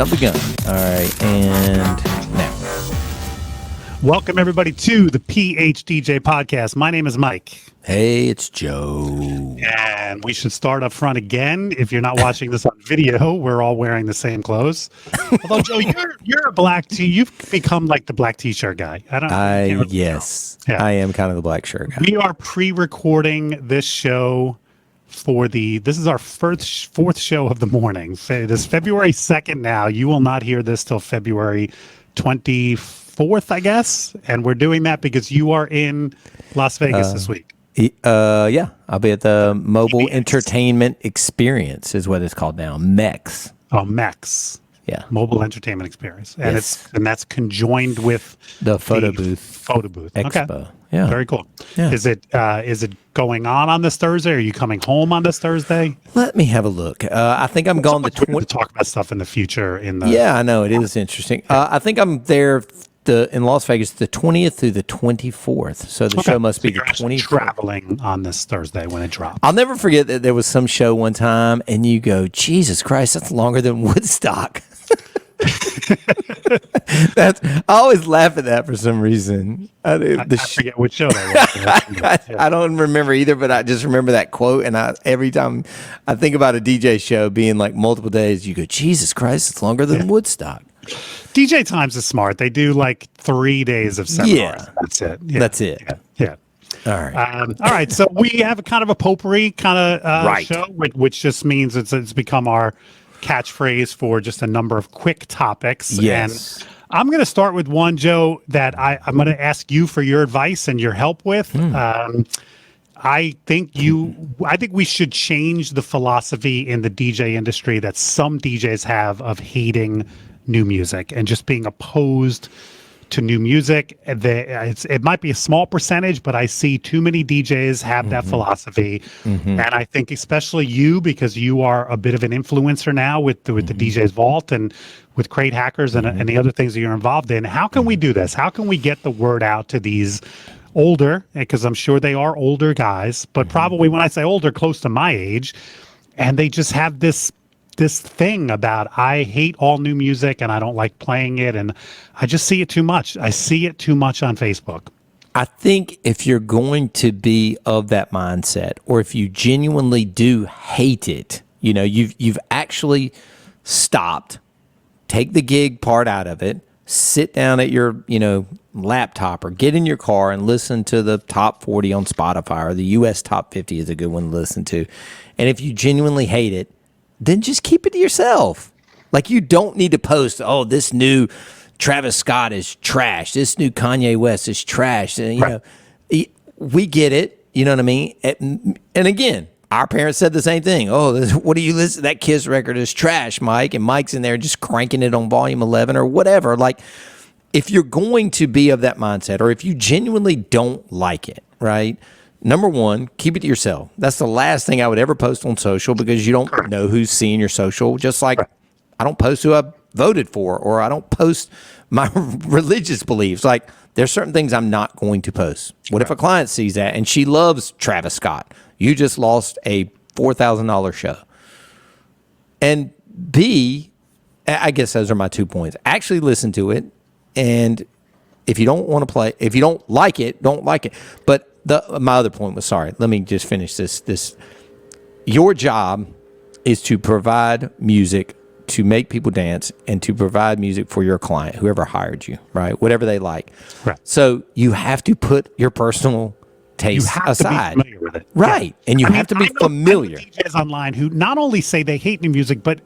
Jump the gun. All right, and now. Welcome, everybody, to the PHDJ podcast. My name is Mike. Hey, it's Joe. And we should start up front again. If you're not watching this on video, we're all wearing the same clothes. Although, Joe, you're a black tee. You've become like the black t-shirt guy. Yes. Yeah. I am kind of the black shirt guy. We are pre-recording this show for this is our fourth show of the morning. It is February 2nd now. You will not hear this till February 24th, I guess. And we're doing that because you are in Las Vegas this week. Yeah, I'll be at the Mobile Entertainment Experience is what it's called now. MEX. Oh, MEX. Yeah. Mobile Entertainment Experience. And that's conjoined with the photo booth. Photo booth. Expo. Okay. Yeah. Very cool. Yeah. Is it going on this Thursday? Are you coming home on this Thursday? Let me have a look. I think I'm going the 20th. To talk about stuff in the future. Yeah, I know. It is interesting. I think I'm there in Las Vegas the 20th through the 24th. So the show must be the 24th. Traveling on this Thursday when it drops. I'll never forget that there was some show one time and you go, Jesus Christ, that's longer than Woodstock. I always laugh at that for some reason. I forget which show that was. I don't remember either, but I just remember that quote. And every time I think about a DJ show being like multiple days, you go, Jesus Christ, it's longer than Woodstock. DJ Times is smart. They do like 3 days of seminars. Yeah. That's it. Yeah. That's it. Yeah. All right. All right. So we have a kind of a potpourri kind of show, which just means it's become our catchphrase for just a number of quick topics. Yes. And I'm going to start with one, Joe, that I'm going to ask you for your advice and your help with. I think we should change the philosophy in the DJ industry that some DJs have of hating new music and just being opposed to new music. It might be a small percentage, but I see too many DJs have that philosophy. And I think especially you, because you are a bit of an influencer now with the DJ's Vault and with Crate Hackers and the other things that you're involved in. How can we do this? How can we get the word out to these older, because I'm sure they are older guys, but probably when I say older, close to my age, and they just have this thing about, I hate all new music and I don't like playing it, and I just see it too much. I see it too much on Facebook. I think if you're going to be of that mindset, or if you genuinely do hate it, you've actually stopped, take the gig part out of it, sit down at your, laptop or get in your car and listen to the top 40 on Spotify, or the US top 50 is a good one to listen to. And if you genuinely hate it, then just keep it to yourself. Like, you don't need to post, oh, this new Travis Scott is trash. This new Kanye West is trash. And, we get it. You know what I mean? And again, our parents said the same thing. Oh, what do you listen? That Kiss record is trash, Mike. And Mike's in there just cranking it on volume 11 or whatever. Like, if you're going to be of that mindset, or if you genuinely don't like it, right? Number one, keep it to yourself. That's the last thing I would ever post on social, because you don't know who's seeing your social. Just like I don't post who I voted for, or I don't post my religious beliefs. Like, there's certain things I'm not going to post. What if a client sees that and she loves Travis Scott? You just lost a $4,000 show. And B, I guess those are my 2 points. Actually listen to it. And if you don't want to play, if you don't like it, don't like it. But my other point was, let me just finish this. Your job is to provide music to make people dance and to provide music for your client, whoever hired you, right? Whatever they like. Right. So you have to put your personal taste aside. To be familiar with it. Right. Yeah. And you have to be familiar. I know DJs online who not only say they hate new music, but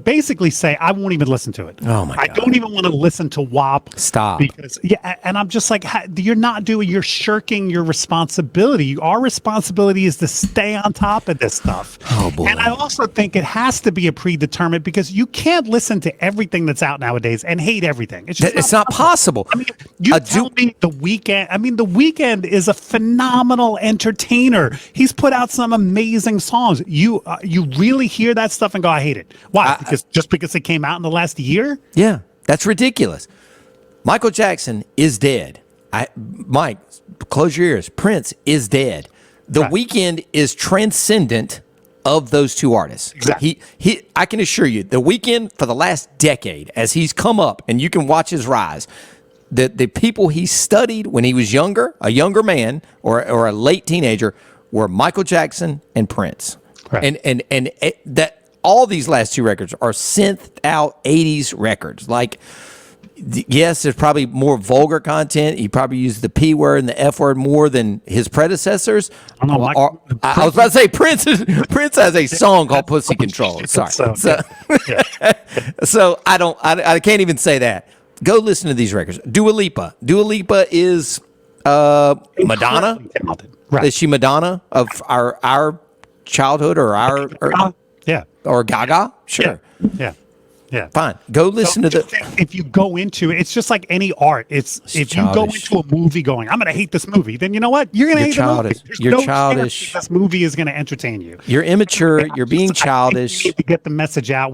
basically say, I won't even listen to it. Oh my God. I don't even want to listen to WAP. Stop. Because and I'm just like, you're shirking your responsibility. Our responsibility is to stay on top of this stuff. Oh boy. And I also think it has to be a predetermined, because you can't listen to everything that's out nowadays and hate everything. It's not possible. I mean, you tell me The Weeknd. I mean, The Weeknd is a phenomenal entertainer. He's put out some amazing songs. You really hear that stuff and go, I hate it. Why? Because it came out in the last year? Yeah, that's ridiculous. Michael Jackson is dead. Mike, close your ears. Prince is dead. The Weeknd is transcendent of those two artists. Exactly. I can assure you, The Weeknd for the last decade, as he's come up, and you can watch his rise, the people he studied when he was younger, a younger man or a late teenager, were Michael Jackson and Prince. Right. And that all these last two records are synthed out 80s records. Like, yes, there's probably more vulgar content. He probably used the P word and the F word more than his predecessors. I was about to say Prince has a song called Pussy Control. Sorry. So I can't even say that. Go listen to these records. Dua Lipa. Dua Lipa is Madonna. Right. Is she Madonna of our childhood or our or Gaga? Sure. Yeah. Fine. Go listen to if you go into it, it's just like any art. If you go into a movie going, I'm going to hate this movie, then you know what? You're going to hate the movie. You're childish. This movie is going to entertain you. You're immature. You're being childish. You need to get the message out.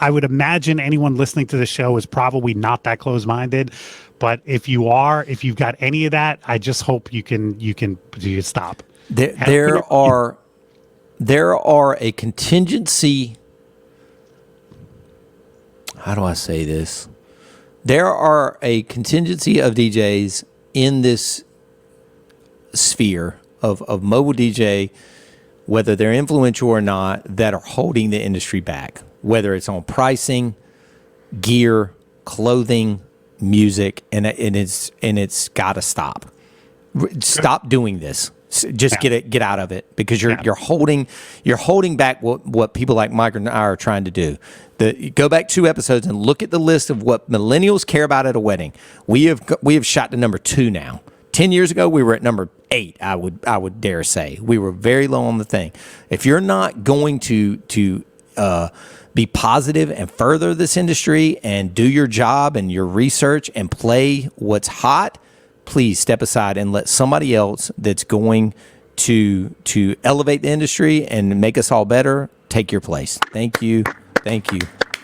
I would imagine anyone listening to the show is probably not that close-minded. But if you've got any of that, I just hope you can stop. There are a contingency. How do I say this? There are a contingency of DJs in this sphere of mobile DJ, whether they're influential or not, that are holding the industry back, whether it's on pricing, gear, clothing, music, and it's got to stop. Stop doing this. Just get out of it, because you're holding back what people like Mike and I are trying to do. Go back 2 episodes and look at the list of what millennials care about at a wedding. We have shot to number 2 now. 10 years ago we were at number 8. I would dare say we were very low on the thing. If you're not going to be positive and further this industry and do your job and your research and play what's hot, please step aside and let somebody else that's going to elevate the industry and make us all better take your place. Thank you.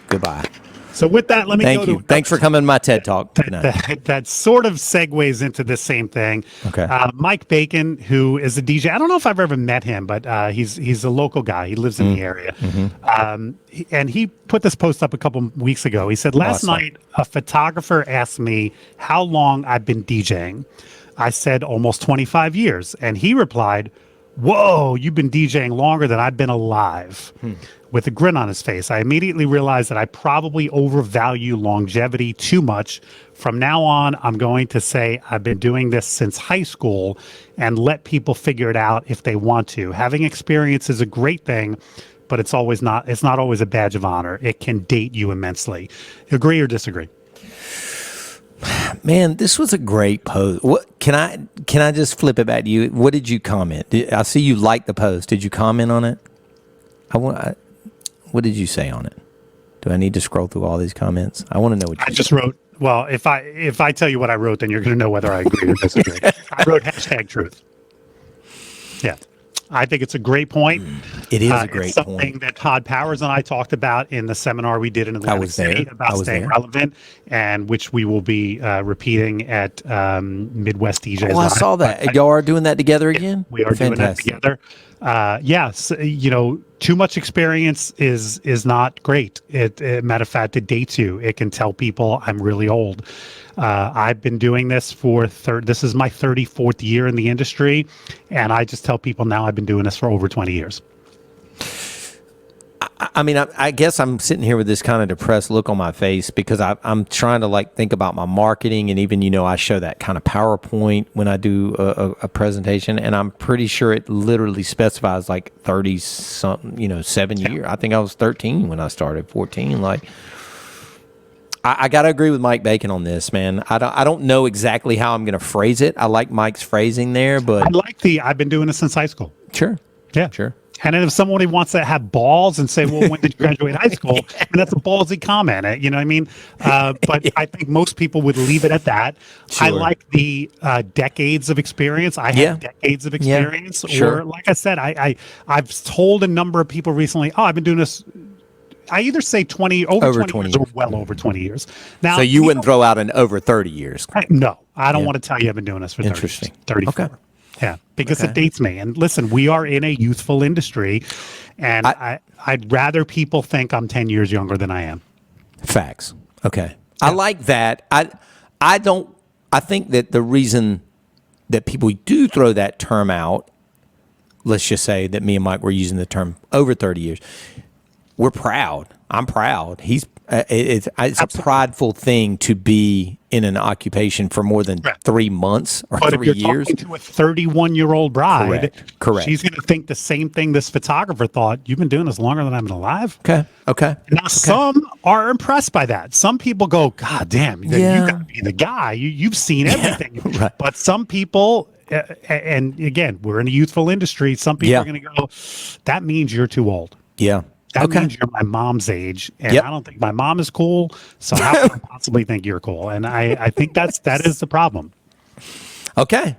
Goodbye. So with that, let me Thank you. Thanks for coming to my TED Talk tonight. That sort of segues into the same thing. Okay. Mike Bacon, who is a DJ. I don't know if I've ever met him, but he's a local guy. He lives in the area. Mm-hmm. And he put this post up a couple weeks ago. He said, last night, a photographer asked me how long I've been DJing. I said almost 25 years. And he replied, whoa, you've been DJing longer than I've been alive. With a grin on his face. I immediately realized that I probably overvalue longevity too much. From now on, I'm going to say I've been doing this since high school and let people figure it out if they want to. Having experience is a great thing, but it's not always a badge of honor. It can date you immensely. Agree or disagree? Man, this was a great post. What can I just flip it back to you? What did you comment? I see you liked the post. Did you comment on it? What did you say on it? Do I need to scroll through all these comments? I want to know what you just wrote. Well, if I tell you what I wrote, then you're going to know whether I agree or disagree. I wrote #truth. Yeah. I think it's a great point. It is a great it's something that Todd Powers and I talked about in the seminar we did in Atlantic City about staying relevant, and which we will be repeating at Midwest DJs. Oh, I saw that. Y'all are doing that together again? We are doing that together. Yes, too much experience is not great. Matter of fact, it dates you. It can tell people I'm really old. I've been doing this this is my 34th year in the industry, and I just tell people now I've been doing this for over 20 years. I mean, I guess I'm sitting here with this kind of depressed look on my face because I'm trying to think about my marketing, and even, I show that kind of PowerPoint when I do a presentation, and I'm pretty sure it literally specifies 30 something, 7 years. I think I was 13 when I started, 14. I got to agree with Mike Bacon on this, man. I don't know exactly how I'm going to phrase it. I like Mike's phrasing there, but I've been doing this since high school. Sure. Yeah. Sure. And then if somebody wants to have balls and say, well, when did you graduate high school? And that's a ballsy comment, you know what I mean? But I think most people would leave it at that. Sure. I like the decades of experience. I have decades of experience. Yeah. Sure. Or like I said, I've told a number of people recently, I've been doing this. I either say 20 years or well over 20 years. Now, so you wouldn't throw out an over 30 years? No, I don't want to tell you I've been doing this for 30 years. 34. Okay. Yeah, because it dates me. And listen, we are in a youthful industry, and I'd rather people think I'm 10 years younger than I am. Facts. Okay. I like that. I think that the reason that people do throw that term out, let's just say that me and Mike were using the term over 30 years. We're proud. I'm proud. It's a prideful thing to be in an occupation for more than 3 months or 3 years. But if you're talking to a 31-year-old bride, correct, she's going to think the same thing this photographer thought. You've been doing this longer than I've been alive. Okay. Now, some are impressed by that. Some people go, God damn, you got to be the guy. You've seen everything. Right. But some people, and again, we're in a youthful industry. Some people are going to go, that means you're too old. Yeah. That means you're my mom's age, and I don't think my mom is cool. So how can I possibly think you're cool? And I think that is the problem. Okay,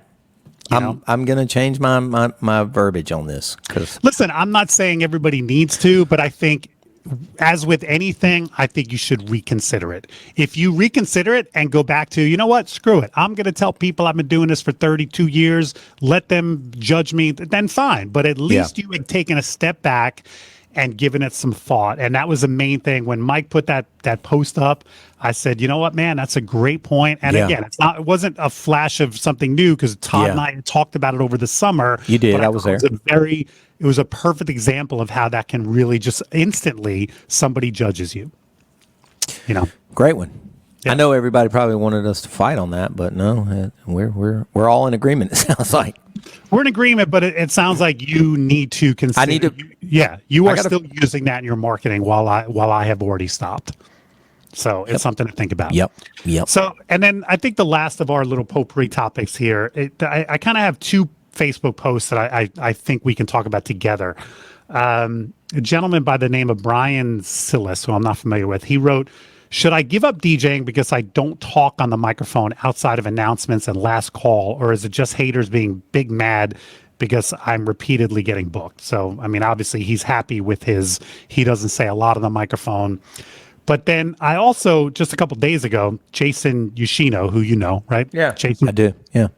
I'm gonna change my verbiage on this. Listen, I'm not saying everybody needs to, but I think, as with anything, I think you should reconsider it. If you reconsider it and go back to, you know what, screw it. I'm going to tell people I've been doing this for 32 years. Let them judge me. Then fine. But at least you had taken a step back and given it some thought. And that was the main thing. When Mike put that post up, I said, you know what, man, that's a great point. And again, it wasn't a flash of something new, because Todd and I had talked about it over the summer. You did. I was there. It was a perfect example of how that can really just instantly somebody judges you. Great one. Yeah. I know everybody probably wanted us to fight on that, but no, we're all in agreement. It sounds like we're in agreement, but it sounds like you need to consider. You are still using that in your marketing while I have already stopped. So it's something to think about. Yep. So, and then I think the last of our little potpourri topics here, I kind of have two Facebook posts that I think we can talk about together. A gentleman by the name of Brian Silas, who I'm not familiar with, he wrote, "Should I give up DJing because I don't talk on the microphone outside of announcements and last call, or is it just haters being big mad because I'm repeatedly getting booked?" So, I mean, obviously he's happy with he doesn't say a lot on the microphone. But then I also, just a couple days ago, Jason Yoshino, who you know, right? Yeah, Jason, I do. Yeah.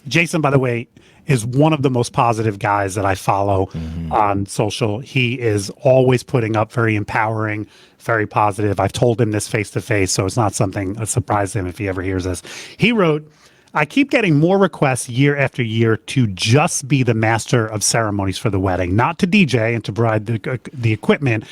Jason, by the way, is one of the most positive guys that I follow on social. He is always putting up very empowering, very positive. I've told him this face to face, so it's not a surprise to him if he ever hears this. He wrote, "I keep getting more requests year after year to just be the master of ceremonies for the wedding, not to DJ and to provide the equipment,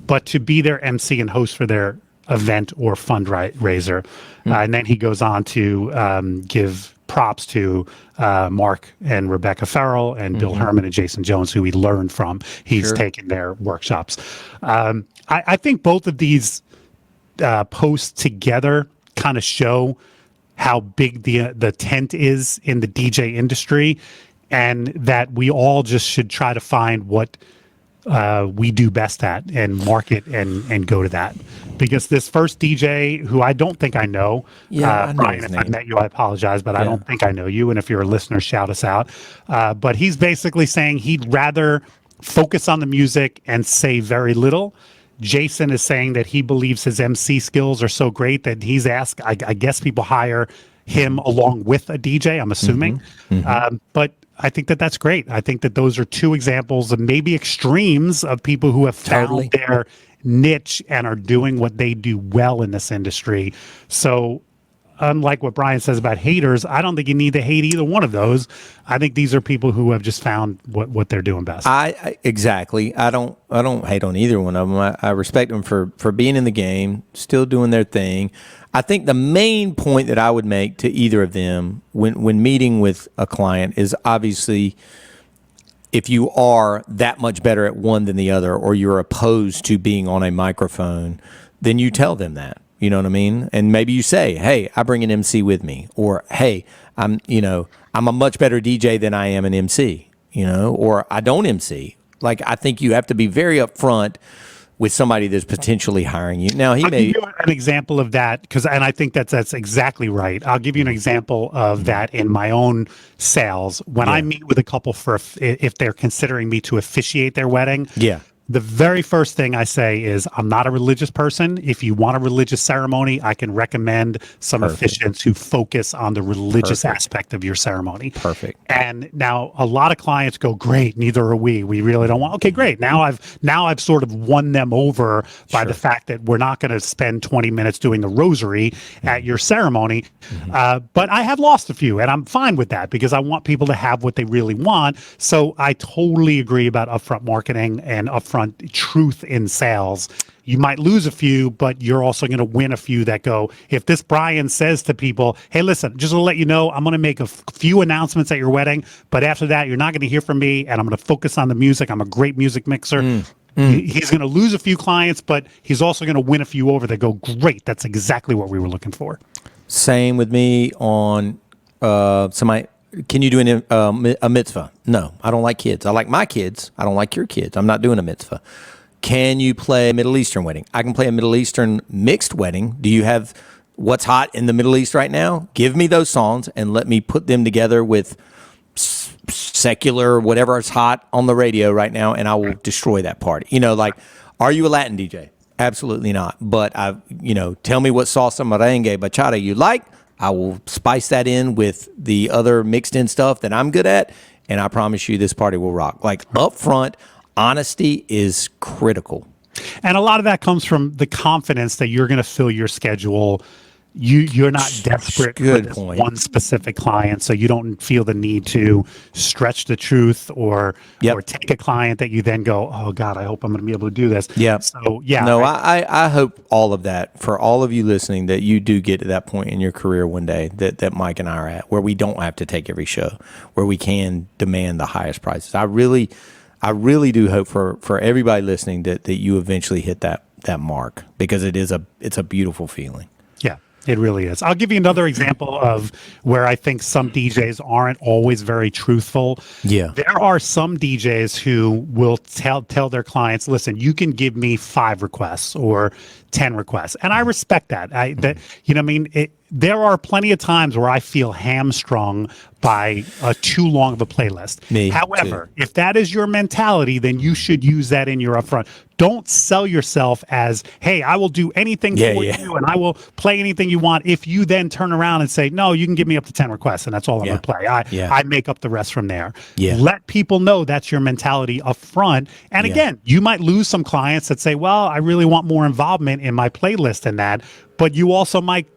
but to be their MC and host for their event or fundraiser." And then he goes on to give props to Mark and Rebecca Farrell and Bill Herman and Jason Jones, who he learned from. He's taken their workshops. I think both of these posts together kind of show how big the tent is in the DJ industry, and that we all just should try to find what we do best at and market and go to that. Because this first DJ, who I don't think I know, I know Brian, if I met you, I apologize, but I don't think I know you. And if you're a listener, shout us out. But he's basically saying he'd rather focus on the music and say very little. Jason is saying that he believes his MC skills are so great that he's asked, I guess people hire him along with a DJ, I'm assuming. But I think that that's great. I think that those are two examples of maybe extremes of people who have found their niche and are doing what they do well in this industry. So unlike what Brian says about haters, I don't think you need to hate either one of those. I think these are people who have just found what they're doing best. Exactly. I don't hate on either one of them. I respect them for being in the game, still doing their thing. I think the main point that I would make to either of them when meeting with a client is, obviously, if you are that much better at one than the other, or you're opposed to being on a microphone, then you tell them that. You know what I mean? And maybe you say, "Hey, I bring an MC with me," or "Hey, I'm a much better DJ than I am an MC," or "I don't MC." Like, I think you have to be very upfront with somebody that's potentially hiring you. Now, I'll give you an example of that, and I think that's exactly right. I'll give you an example of that in my own sales. When I meet with a couple if they're considering me to officiate their wedding, The very first thing I say is I'm not a religious person. If you want a religious ceremony, I can recommend some officiants who focus on the religious aspect of your ceremony. Perfect. And now a lot of clients go, great, neither are we. We really don't want. Okay, great. Now I've sort of won them over by the fact that we're not going to spend 20 minutes doing the rosary at your ceremony. But I have lost a few, and I'm fine with that because I want people to have what they really want. So I totally agree about upfront marketing and upfront truth in sales. You might lose a few, but you're also going to win a few that go, if this Brian says to people, hey, listen, just to let you know, I'm going to make a few announcements at your wedding, but after that, you're not going to hear from me, and I'm going to focus on the music. I'm a great music mixer. He's going to lose a few clients, but he's also going to win a few over that go, great, that's exactly what we were looking for. Same with me on somebody. Can you do a mitzvah? No, I don't like kids. I like my kids. I don't like your kids. I'm not doing a mitzvah. Can you play a Middle Eastern wedding? I can play a Middle Eastern mixed wedding. Do you have what's hot in the Middle East right now? Give me those songs and let me put them together with secular, whatever is hot on the radio right now, and I will destroy that party. You know, like, are you a Latin DJ? Absolutely not. But tell me what salsa, merengue, bachata you like. I will spice that in with the other mixed in stuff that I'm good at, and I promise you this party will rock. Like, up front, honesty is critical. And a lot of that comes from the confidence that you're going to fill your schedule. You're not desperate for this one specific client, so you don't feel the need to stretch the truth or take a client that you then go, oh God, I hope I'm going to be able to do this. Yeah. So yeah. No, I hope all of that for all of you listening, that you do get to that point in your career one day that Mike and I are at, where we don't have to take every show, where we can demand the highest prices. I really do hope for everybody listening that you eventually hit that mark, because it's a beautiful feeling. Yeah. It really is. I'll give you another example of where I think some DJs aren't always very truthful. Yeah. There are some DJs who will tell their clients, listen, you can give me 5 requests or 10 requests. And I respect that. There are plenty of times where I feel hamstrung by too long of a playlist. However, if that is your mentality, then you should use that in your upfront. Don't sell yourself as, hey, I will do anything for you and I will play anything you want. If you then turn around and say, no, you can give me up to 10 requests and that's all I'm going to play. I make up the rest from there. Let people know that's your mentality up front. And again, you might lose some clients that say, well, I really want more involvement in my playlist than that. But you also might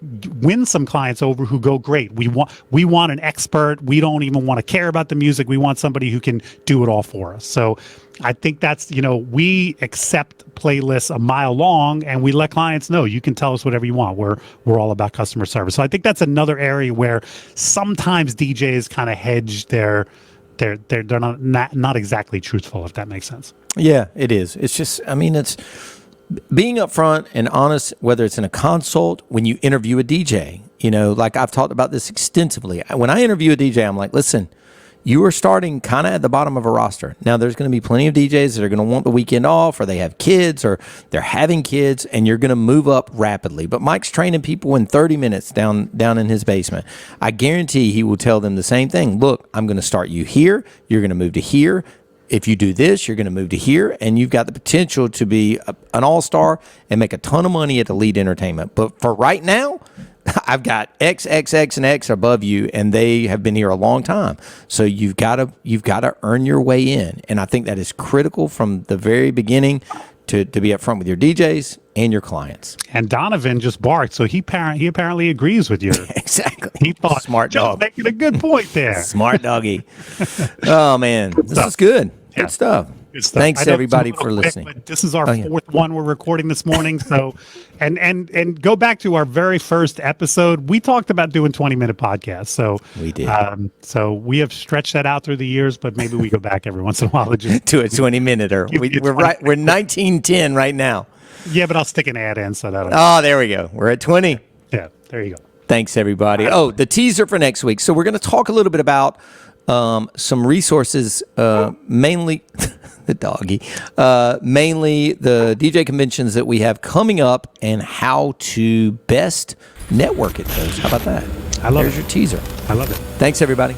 win some clients over who go, great, we want an expert. We don't even want to care about the music. We want somebody who can do it all for us. So I think that's, we accept playlists a mile long and we let clients know, you can tell us whatever you want. We're all about customer service. So I think that's another area where sometimes DJs kind of hedge they're not exactly truthful, if that makes sense. Yeah, it is. It's just, it's being upfront and honest, whether it's in a consult, when you interview a DJ, like I've talked about this extensively. When I interview a DJ, I'm like, listen, you are starting kind of at the bottom of a roster. Now, there's going to be plenty of DJs that are going to want the weekend off, or they have kids, or they're having kids, and you're going to move up rapidly. But Mike's training people in 30 minutes down in his basement. I guarantee he will tell them the same thing. Look, I'm going to start you here. You're going to move to here. If you do this, you're going to move to here, and you've got the potential to be an all-star and make a ton of money at Elite Entertainment. But for right now, I've got X, X, X, and X above you, and they have been here a long time. So you've got to earn your way in, and I think that is critical from the very beginning to be upfront with your DJs and your clients. And Donovan just barked, so he apparently agrees with you. Exactly. He thought, smart dog, making a good point there. Smart doggy. Oh man, this is good. Yeah. Good stuff. Thanks everybody for listening. But this is our fourth one we're recording this morning. So, and go back to our very first episode. We talked about doing 20-minute podcasts. So we did. So we have stretched that out through the years, but maybe we go back every once in a while to a 20-minute. We're right. We're 19:10 right now. Yeah, but I'll stick an ad in so that. Oh, there we go. We're at 20. Yeah, there you go. Thanks everybody. Oh, the teaser for next week. So we're going to talk a little bit about some resources, mainly the doggy, mainly the DJ conventions that we have coming up and how to best network at those. How about that? I love it. There's your teaser. I love it. Thanks, everybody.